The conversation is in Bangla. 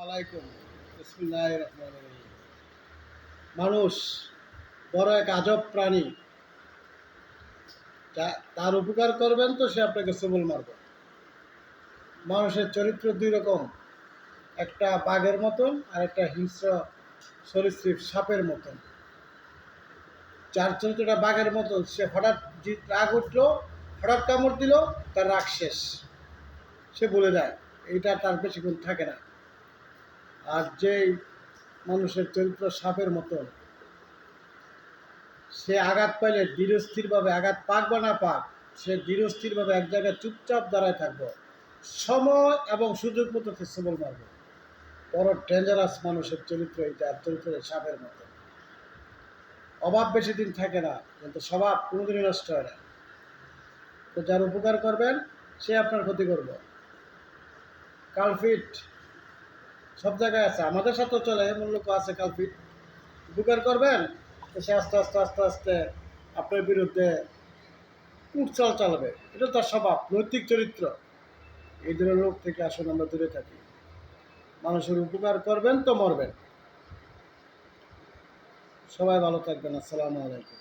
আলাইকুম। বিসমিল্লাহির রহমানির রহিম। মানুষ বড় এক আজব প্রাণী। তার উপকার করবেন তো সে আপনাকে সবল মারবে। মানুষের চরিত্র দুই রকম, একটা বাঘের মতন আর একটা হিংস্র সরীসৃপ সাপের মতন। যার চরিত্রটা বাঘের মতন, সে হঠাৎ রাগ উঠলো, হঠাৎ কামড় দিল, তার রাগ শেষ, সে বলে দেয়, এইটা তার বেশিক্ষণ থাকে না। আর যেই মানুষের চরিত্র সাপের মতন, সে আঘাত পাইলে ধীরস্থিরভাবে, আঘাত পাক বা না পাক, সে ধীরস্থিরভাবে এক জায়গায় চুপচাপ দাঁড়ায় থাকবে, সময় এবং সুযোগ মতো সে সবল মারবে। বড় ডেঞ্জারাস মানুষের চরিত্র এইটা, চরিত্রের সাপের মতো। অভাব বেশি দিন থাকে না, কিন্তু স্বভাব কোনোদিনই নষ্ট হয় না। তো যার উপকার করবেন সে আপনার ক্ষতি করবে। কালফিট সব জায়গায় আছে, আমাদের সাথেও চলে, এমন লোক আছে কালফিট। উপকার করবেন তো সে আস্তে আস্তে আস্তে আস্তে আপনার বিরুদ্ধে কুটচাল চালাবে। এটা তার স্বভাব, নৈতিক চরিত্র। এই ধরনের লোক থেকে আসুন আমরা দূরে থাকি। মানুষের উপকার করবেন তো মরবেন। সবাই ভালো থাকবেন। আসসালামু আলাইকুম।